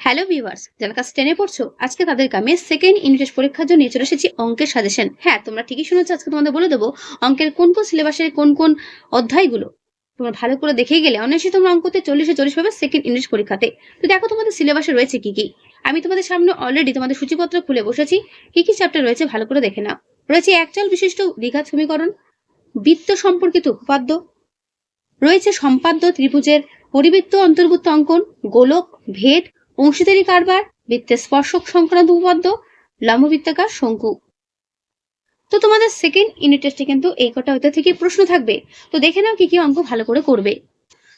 Hello viewers, যারা class 10 এ পড়ছো আজকে তাদেরকে আমি সেকেন্ড ইউনিট টেস্ট পরীক্ষার জন্য নিয়ে চলে এসেছি অঙ্কের সাজেশন। হ্যাঁ, তোমরা ঠিকই শুনেছো, আজকে তোমাদের বলে দেবো অঙ্কের কোন কোন সিলেবাসের কোন কোন অধ্যায়গুলো তোমরা ভালো করে দেখেই গেলে অনায়াসে তোমরা অঙ্কতে 40-40 পাবে সেকেন্ড ইউনিট পরীক্ষাতে। তো দেখো তোমাদের সিলেবাসে রয়েছে কি কি। আমি তোমাদের সামনে অলরেডি তোমাদের সূচিপত্র খুলে বসেছি। কি কি চ্যাপ্টার রয়েছে ভালো করে দেখে নাও। রয়েছে একচল বিশিষ্ট দ্বিঘাত সমীকরণ, বৃত্ত সম্পর্কিত উপপাদ্য, রয়েছে সম্পাদ্য ত্রিভুজের পরিবৃত্ত অন্তর্ভুক্ত অঙ্কন, গোলক, ভেদ, অংশীদারি কারবার, বৃত্তের স্পর্শক সংক্রান্ত উপপাদ্য, লম্ববৃত্তাকার শঙ্কু। তো তোমাদের সেকেন্ড ইউনিট টেস্টে কিন্তু এই কটা হতে থেকে প্রশ্ন থাকবে। তো দেখে নাও কি কি অঙ্ক ভালো করে করবে।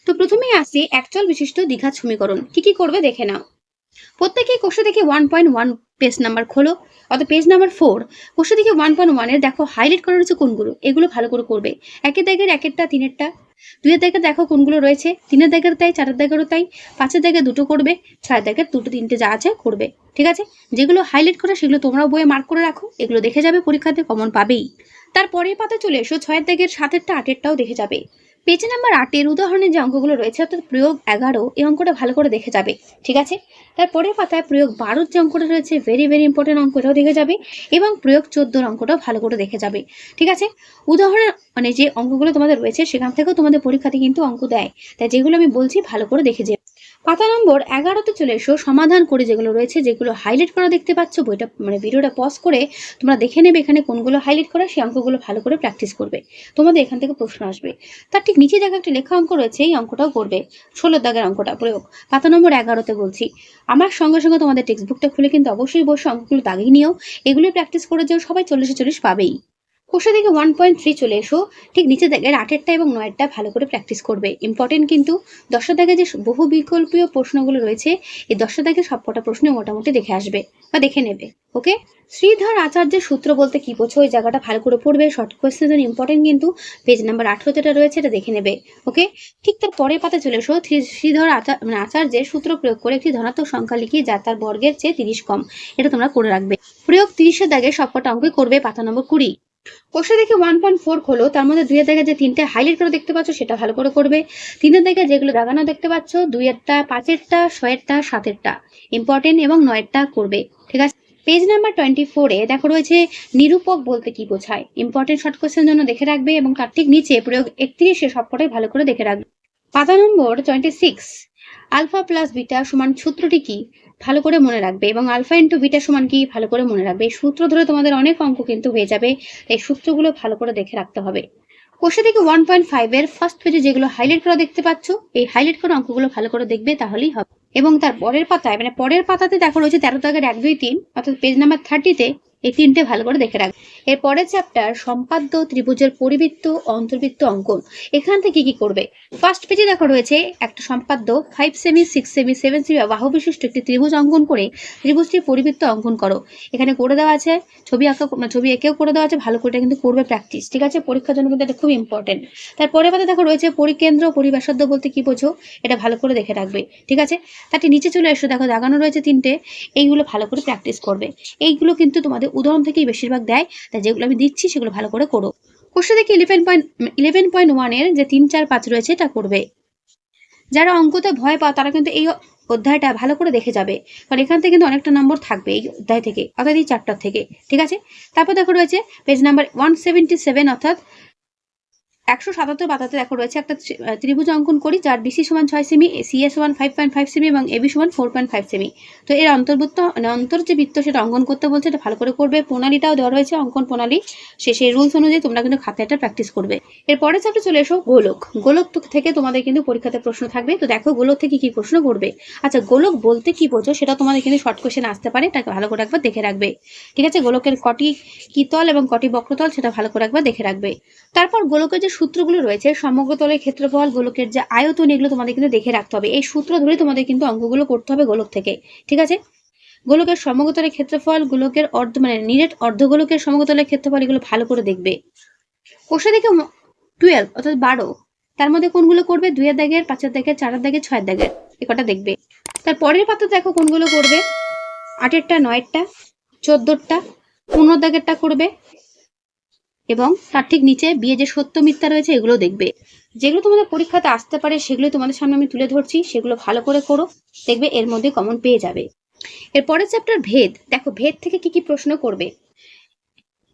তো প্রথমেই আসি একচল বিশিষ্ট দ্বিঘাত সমীকরণ। কি কি করবে দেখে নাও। প্রত্যেকেই কোষে দেখে 1.1 পেজ নাম্বার খোলো, অর্থাৎ পেজ নাম্বার 4। কোষে দেখে 1.1 এর দেখো হাইলাইট করা রয়েছে কোনগুলো, এগুলো ভালো করে করবে। একের দাগের একেরটা, তিনেরটা, দুইয়ের দাগের দেখো কোনগুলো রয়েছে, তিনের দাগের তাই, চারের দাগেরও তাই, পাঁচের দাগের দুটো করবে, ছয়ের দাগের দুটো তিনটে যা আছে করবে। ঠিক আছে, যেগুলো হাইলাইট করা সেগুলো তোমরাও বইয়ে মার্ক করে রাখো, এগুলো দেখে যাবে, পরীক্ষাতে কমন পাবেই। তারপরের পাতা চলে এসো, ছয়ের দাগের, সাতেরটা, আটেরটাও দেখে যাবে। পেজ নাম্বার 8-এর উদাহরণের যে অঙ্কগুলো রয়েছে অর্থাৎ প্রয়োগ 11, এই অঙ্কটা ভালো করে দেখে যাবে। ঠিক আছে, তারপরের পাতায় প্রয়োগ 12 যে অঙ্কটা রয়েছে ভেরি ইম্পর্টেন্ট, অঙ্কটাও দেখে যাবে এবং প্রয়োগ 14 অঙ্কটাও ভালো করে দেখে যাবে। ঠিক আছে, উদাহরণ মানে যে অঙ্কগুলো তোমাদের রয়েছে সেখান থেকেও তোমাদের পরীক্ষাতে কিন্তু অঙ্ক দেয়, তাই যেগুলো আমি বলছি ভালো করে দেখে যাবে। পাতা নম্বর 11-তে চলে এসো, সমাধান করে যেগুলো রয়েছে, যেগুলো হাইলাইট করা দেখতে পাচ্ছ, বইটা মানে ভিডিওটা পজ করে তোমরা দেখে নেবে এখানে কোনগুলো হাইলাইট করা, সেই অঙ্কগুলো ভালো করে প্র্যাকটিস করবে। তোমাদের এখান থেকে প্রশ্ন আসবে। তার ঠিক নিচে দেখো একটা লেখা অঙ্ক রয়েছে, এই অঙ্কটাও করবে। 16 দাগের অঙ্কটা প্রয়োগ, পাতা নম্বর 11-তে বলছি। আমার সঙ্গে সঙ্গে তোমাদের টেক্সট বুকটা খুলে কিন্তু অবশ্যই বসে অঙ্কগুলো দাগিয়ে নিও, এগুলোই প্র্যাকটিস করে যাও, সবাই 40-40 পাবেই। কোষে দিকে 1.3 চলে এসো, ঠিক নিচে দেখে 8-এরটা এবং 9-এরটা ভালো করে প্র্যাকটিস করবে, ইম্পর্টেন্ট কিন্তু। 10 দাগে যে বহু বিকল্পীয় প্রশ্নগুলো রয়েছে, এই 10 দাগে সবকটা প্রশ্ন মোটামুটি দেখে আসবে বা দেখে নেবে। ওকে, শ্রীধর আচার্যের সূত্র বলতে কি বোঝো, ওই জায়গাটা ভালো করে পড়বে, শর্ট কোয়েশ্চেন ইম্পর্টেন্ট কিন্তু। পেজ নাম্বার 18 যেটা রয়েছে এটা দেখে নেবে। ওকে, ঠিক তার পরের পাতা চলে এসো, শ্রীধর আচার্যের সূত্র প্রয়োগ করে একটি ধনাত্মক সংখ্যা লিখি যা তার বর্গের চেয়ে 30 কম, এটা তোমরা করে রাখবে। প্রয়োগ 30-এর দাগে সবকটা অঙ্কই করবে। পাতা নম্বর 20। কোষে দেখে 1.4 খোলো, তার মধ্যে 2-এর দাগে যে তিনটে হাইলাইট করে দেখতে পাচ্ছ সেটা ভালো করে করবে। 3-এর দাগে যেগুলো দাগানো দেখতে পাচ্ছ, 2-এরটা, 5-এরটা, 6-এরটা, 7-এরটা ইম্পর্টেন্ট এবং 9-এরটা করবে। ঠিক আছে, পেজ নাম্বার 24-এ দেখো রয়েছে নিরূপক বলতে কি বোঝায়, ইম্পর্টেন্ট শর্ট কোয়েশ্চেনের জন্য দেখে রাখবে এবং তার ঠিক নিচে প্রয়োগ 31-এ সবকটাই ভালো করে দেখে রাখবে। পাতা নম্বর 26, আলফা প্লাস বিটা সমান সূত্রটি কি ভালো করে মনে রাখবে এবং আলফা ইন্টু বিটা সমান কি ভালো করে মনে রাখবে। এই সূত্র ধরে তোমাদের অনেক অঙ্ক কিন্তু হয়ে যাবে, এই সূত্রগুলো ভালো করে দেখে রাখতে হবে। কোষে থেকে 1.5-এর ফার্স্ট পেজে যেগুলো হাইলাইট করা দেখতে পাচ্ছ, এই হাইলাইট করা অঙ্কগুলো ভালো করে দেখবে, তাহলেই হবে। এবং তার পরের পাতায় মানে পরের পাতাতে দেখো রয়েছে 13 দাগের 1, 2, 3 অর্থাৎ পেজ নাম্বার 30-তে এই তিনটে ভালো করে দেখে রাখবে। এর পরের চ্যাপ্টার সম্পাদ্য ত্রিভুজের পরিবৃত্ত অন্তর্বৃত্ত অঙ্কন, এখান থেকে কি করবে। ফার্স্ট পেজে দেখো রয়েছে একটা সম্পাদ্য 5 সেমি, 6 সেমি, 7 সেমি বাহু বিশিষ্ট একটি ত্রিভুজ অঙ্কন করে ত্রিভুজটির পরিবৃত্ত অঙ্কন করো। এখানে করে দেওয়া আছে ছবি আঁকা, ছবি এঁকেও করে দেওয়া আছে, ভালো করে কিন্তু করবে প্র্যাকটিস। ঠিক আছে, পরীক্ষার জন্য কিন্তু এটা খুব ইম্পর্টেন্ট। তারপরে পাতা দেখো রয়েছে পরিকেন্দ্র পরিব্যাসার্ধ বলতে কি বোঝো, এটা ভালো করে দেখে রাখবে। ঠিক আছে, তার নিচে চলে এসো, দেখো দাগানো রয়েছে তিনটে, এইগুলো ভালো করে প্র্যাকটিস করবে। এইগুলো কিন্তু তোমাদের উদাহরণ থেকেই বেশিরভাগ দেয়, তাই যেগুলো আমি দিচ্ছি সেগুলো ভালো করে করো। কোশ্চেন দেখে 11.1-এর যে 3, 4, 5 রয়েছে এটা করবে। যারা অঙ্কতে ভয় পাও তারা কিন্তু এই অধ্যায়টা ভালো করে দেখে যাবে, কারণ এখান থেকে কিন্তু অনেকটা নম্বর থাকবে এই অধ্যায় থেকে, অর্থাৎ এই চ্যাপ্টার থেকে। ঠিক আছে, তারপর দেখো রয়েছে পেজ নাম্বার 177 অর্থাৎ 177 পাতাতে দেখো রয়েছে একটা ত্রিভুজ অঙ্কন করি যার বিসি সমান 6 সেমি, সিএ সমান 5.5 সেমি এবং এবি সমান 4.5 সেমি। তো এর অন্তর্ভুক্ত মানে অন্তর যে বৃত্ত সেটা অঙ্কন করতে বলছে, এটা ভালো করে করবে। প্রণালীটাও দেওয়া রয়েছে, অঙ্কন প্রণালী, সেই রুলস অনুযায়ী তোমরা কিন্তু খাতাটা প্র্যাকটিস করবে। এরপরে চ্যাপ্টার চলে এসো গোলক। গোলক থেকে তোমাদের কিন্তু পরীক্ষাতে প্রশ্ন থাকবে। তো দেখো গোলক থেকে কি প্রশ্ন করবে। আচ্ছা, গোলক বলতে কি বোঝো সেটা তোমাদের কিন্তু শর্ট কোশ্চেন আসতে পারে, এটাকে ভালো করে একবার দেখে রাখবে। ঠিক আছে, গোলকের কটি কি তল এবং কটি বক্রতল সেটা ভালো করে একবার দেখে রাখবে। তারপর গোলকের যে সূত্রগুলো রয়েছে, সমগ্র তলের ক্ষেত্রফল, গোলকের যে আয়তন, এগুলো তোমাদের কিন্তু দেখে রাখতে হবে। এই সূত্র ধরে তোমাদের কিন্তু অঙ্কগুলো করতে হবে গোলক থেকে। ঠিক আছে, গোলকের সমগ্র তলের ক্ষেত্রফল, গোলকের মানে নিরেট অর্ধগোলকের সমগ্র তলের ক্ষেত্রফল, এগুলো ভালো করে দেখবে। কোষে দেখে 12 অর্থাৎ 12, তার মধ্যে কোনগুলো করবে, 2-এর দাগের, 5-এর দাগের, 4-এর দাগের, 6-এর দাগের, এ কটা দেখবে। তার পরের পাতা দেখো কোনগুলো করবে, 8-এরটা, 9-এরটা, 14-টা, 15 দাগেরটা করবে, এবং তার ঠিক নিচে বিয়ে যে সত্য মিথ্যা রয়েছে এগুলো দেখবে। যেগুলো তোমাদের পরীক্ষাতে আসতে পারে সেগুলো তোমাদের সামনে আমি তুলে ধরছি, সেগুলো ভালো করে করো, দেখবে এর মধ্যে কমন পেয়ে যাবে। এরপরের চ্যাপ্টার ভেদ। দেখো ভেদ থেকে কি কি প্রশ্ন করবে।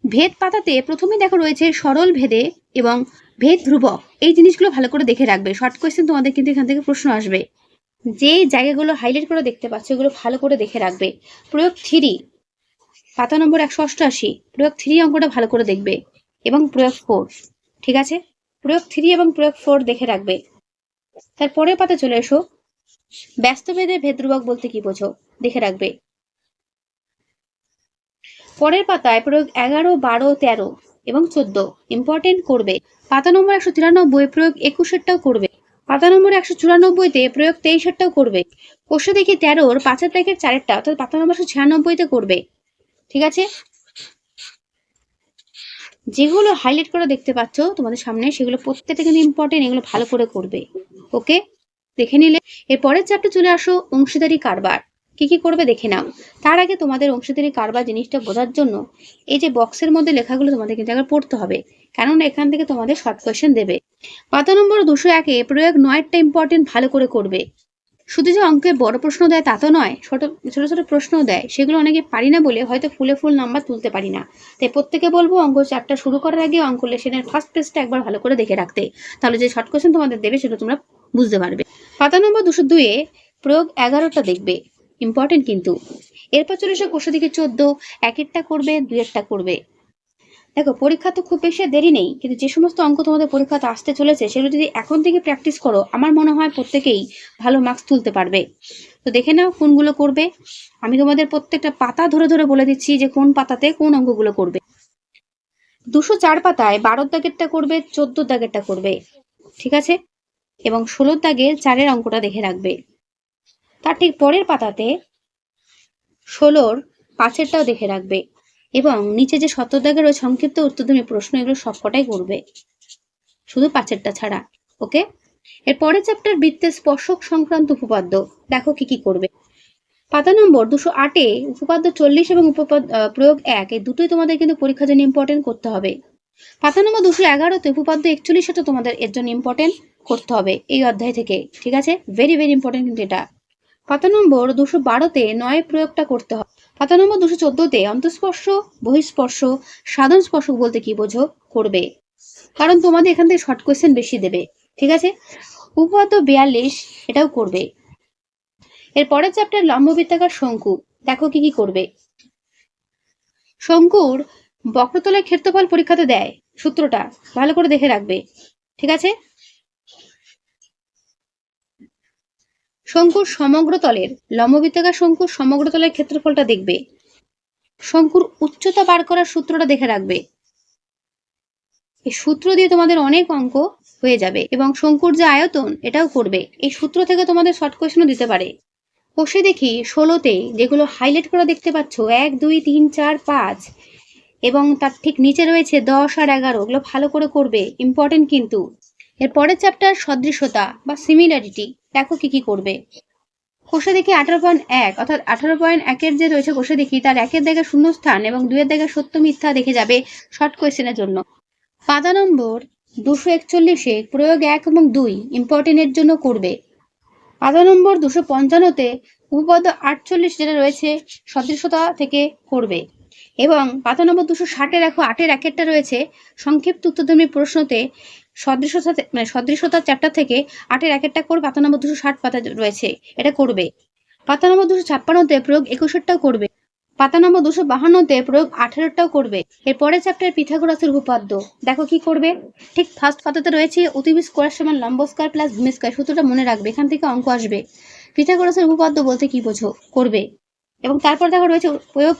ভেদ পাতাতে প্রথমে দেখো রয়েছে সরল ভেদে এবং ভেদ ধ্রুবক, এই জিনিসগুলো ভালো করে দেখে রাখবে। শর্ট কোয়েশ্চেন তোমাদের কিন্তু এখান থেকে প্রশ্ন আসবে। যে জায়গাগুলো হাইলাইট করে দেখতে পাচ্ছ এগুলো ভালো করে দেখে রাখবে। প্রয়োগ 3 পাতা নম্বর 188, প্রয়োগ 3 অঙ্কটা ভালো করে দেখবে এবং প্রয়োগ 4। ঠিক আছে, প্রয়োগ 3 এবং প্রয়োগ 4 দেখে রাখবে। তারপরের পাতা চলে এসো। ব্যস্ত ভেদে ভেদ ধ্রুবক বলতে কি বোঝো দেখে রাখবে। পরের পাতায় প্রয়োগ 11, 12, 13 এবং 14 ইম্পর্টেন্ট করবে। পাতা নম্বর 193 প্রয়োগ 21-এরটাও করবে। পাতা নম্বর 194-তে প্রয়োগ 23-এরটাও করবে। কোষে দেখি 13-র 5-এর দাগের 4-এরটা অর্থাৎ পাতা নম্বর 196-তে করবে। ঠিক আছে, যেগুলো হাইলাইট করে দেখতে পাচ্ছ তোমাদের সামনে সেগুলো প্রত্যেকটা কিন্তু ইম্পর্টেন্ট, এগুলো ভালো করে করবে। ওকে, দেখে নিলে। এরপরের চ্যাপ্টার চলে আসো অংশীদারি কারবার। কি কি করবে দেখে নাও। তার আগে তোমাদের অংশীদারি কারবার জিনিসটা বোঝার জন্য এই যে বক্সের মধ্যে লেখাগুলো তোমাদের কিন্তু একবার পড়তে হবে, কেননা এখান থেকে তোমাদের শর্ট কোয়েশ্চেন দেবে। পাতা নম্বর 201-এ প্রয়োগ 9-টা ইম্পর্টেন্ট ভালো করে করবে। শুধু যে অঙ্কের বড় প্রশ্ন দেয় তা তো নয়, ছোট ছোট প্রশ্নও দেয়, সেগুলো অনেকে পারি না বলে হয়তো ফুল নাম্বার তুলতে পারি না। তাই প্রত্যেকে বলবো অঙ্ক চ্যাপ্টার শুরু করার আগে অঙ্ক লেসনের ফার্স্ট পেজটা একবার ভালো করে দেখে রাখতে, তাহলে যে শর্ট কোয়েশ্চেন তোমাদের দেবে সেটা তোমরা বুঝতে পারবে। পাতা নম্বর 202-এ প্রয়োগ 11টা দেখবে, ইম্পর্টেন্ট কিন্তু। এরপর চলে এসে কোষে দিকে 14, 1-এরটা করবে, 2-এরটা করবে। দেখো পরীক্ষা তো খুব বেশি দেরি নেই, কিন্তু যে সমস্ত অঙ্ক তোমাদের পরীক্ষাতে আসতে চলেছে সেগুলো যদি এখন থেকে প্র্যাকটিস করো আমার মনে হয় প্রত্যেকেই ভালো মার্কস তুলতে পারবে। তো দেখে নাও কোনগুলো করবে। আমি তোমাদের প্রত্যেকটা পাতা ধরে ধরে বলে দিচ্ছি যে কোন পাতাতে কোন অঙ্কগুলো করবে। 204 পাতায় 12 দাগেরটা করবে, 14 দাগেরটা করবে। ঠিক আছে, এবং 16 দাগের 4-এর অঙ্কটা দেখে রাখবে। তার ঠিক পরের পাতাতে 16-র 5-এরটাও দেখে রাখবে এবং নিচে যে 17 দাগের ওই সংক্ষিপ্ত উত্তরধর্মী প্রশ্ন এগুলো সবকটাই করবে, শুধু 5-এরটা ছাড়া। ওকে, এর পরের চ্যাপ্টার বৃত্তের স্পর্শক সংক্রান্ত উপপাদ্য। দেখো কি কি করবে। পাতা নম্বর 208-এ উপপাদ্য 40 এবং প্রয়োগ 1 এই দুটোই তোমাদের কিন্তু পরীক্ষার জন্য ইম্পর্টেন্ট করতে হবে। পাতা নম্বর 211-তে উপপাদ্য 41-টা তোমাদের এর জন্য ইম্পর্টেন্ট করতে হবে এই অধ্যায় থেকে। ঠিক আছে, ভেরি ভেরি ইম্পর্টেন্ট কিন্তু এটা। পাতা নম্বর 212-তে 9 প্রয়োগটা করতে হবে। পাতা নম্বর 214-তে অন্তঃস্পর্শ, বহিঃস্পর্শ, সাধারণ স্পর্শক বলতে কি বোঝো করবে, কারণ তোমাদের এখান থেকে শর্ট কোয়েশ্চেন বেশি দেবে। ঠিক আছে, উপপাদ্য 42 এটাও করবে। এর পরের চ্যাপ্টার লম্ববৃত্তাকার শঙ্কু। দেখো কি কি করবে। শঙ্কুর বক্রতলের ক্ষেত্রফল পরীক্ষাতে দেয়, সূত্রটা ভালো করে দেখে রাখবে। ঠিক আছে, শঙ্কুর সমগ্র তলের লম্ববৃত্তাকার শঙ্কুর সমগ্র তলের ক্ষেত্রফলটা দেখবে। শঙ্কুর উচ্চতা বার করার সূত্রটা দেখে রাখবে। এই সূত্র দিয়ে তোমাদের অনেক অঙ্ক হয়ে যাবে। এবং শঙ্কুর যে আয়তন এটাও করবে, এই সূত্র থেকে তোমাদের শর্ট কোয়েশ্চেনও দিতে পারে। কোষে দেখি 16-তে যেগুলো হাইলাইট করে দেখতে পাচ্ছ 1, 2, 3, 4, 5 এবং তার ঠিক নিচে রয়েছে 10 আর 11, ওগুলো ভালো করে করবে, ইম্পর্টেন্ট কিন্তু। এর পরের চ্যাপ্টার সদৃশতা বা সিমিলারিটি। দেখো কি কি করবে। কোষে দেখি 18.1 অর্থাৎ 18.1-এর যে রয়েছে কোষে দেখি তার 1-এর দাগে শূন্যস্থান এবং 2-এর দাগে সত্য মিথ্যা দেখে যাবে শর্ট কোয়েশ্চেনের জন্য। পাতা নম্বর 241-এ প্রয়োগ 1 এবং 2 ইম্পর্টেন্টের জন্য করবে। পাতা নম্বর 255-তে উপপাদ্য 48 যেটা রয়েছে সদৃশতা থেকে করবে। এবং পাতা নম্বর 260-এ দেখো 8-এর 1-এরটা রয়েছে সংক্ষিপ্ত উত্তরধর্মী প্রশ্নতে সদৃশতা চ্যাপ্টার থেকে 8-এর 1-এরটা করে পাতা নম্বর 260 পাতা রয়েছে, এটা করবে। পাতা নম্বর 256-তে প্রয়োগ 21-টাও করবে। পাতা নম্বর 252-তে প্রয়োগ 18-টাও করবে। এর পরের চ্যাপ্টার পিথাগোরাসের উপপাদ্য। দেখো কি করবে। ঠিক ফার্স্ট পাতাতে রয়েছে অতিভি স্কোয়ার সমান লম্ব স্কোয়ার প্লাস ভূমি স্কোয়ার, সূত্রটা মনে রাখবে, এখান থেকে অঙ্ক আসবে। পিথাগোরাসের উপপাদ্য বলতে কি বোঝো করবে। এবং তারপর দেখো রয়েছে প্রয়োগ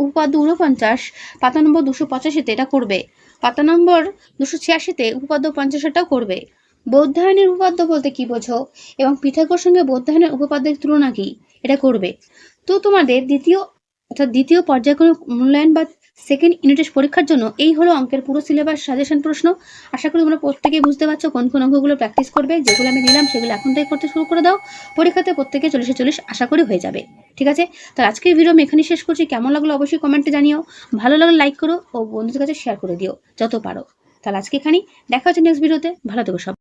উপপাদ্য 49, পাতা নম্বর 285-তে এটা করবে। পাতা নম্বর 286-তে উপপাদ্য 50-টাও করবে। বৌদ্ধায়নের উপপাদ্য বলতে কি বোঝো এবং পিথাগোরাসের সঙ্গে বৌদ্ধায়নের উপপাদ্যের তুলনা কি, এটা করবে। তো তোমাদের দ্বিতীয় পর্যায়ক্রমিক মূল্যায়ন বা সেকেন্ড ইউনিট টেস্ট পরীক্ষার জন্য এই হলো অঙ্কের পুরো সিলেবাস সাজেশন প্রশ্ন। আশা করি তোমরা প্রত্যেকেই বুঝতে পারছো কোন কোন অঙ্কগুলো প্র্যাকটিস করবে। যেগুলো আমি দিলাম সেগুলো এখন থেকে করতে শুরু করে দাও। পরীক্ষাতে প্রত্যেকে 40-40 আশা করি হয়ে যাবে। ঠিক আছে, তো আজকের ভিডিও আমি এখানেই শেষ করছি। কেমন লাগলো অবশ্যই কমেন্টে জানিও। ভালো লাগলে লাইক করো ও বন্ধুদের কাছে শেয়ার করে দিও যত পারো। তাহলে আজকে এখানেই দেখা হচ্ছে নেক্সট ভিডিওতে। ভালো থেকো সব।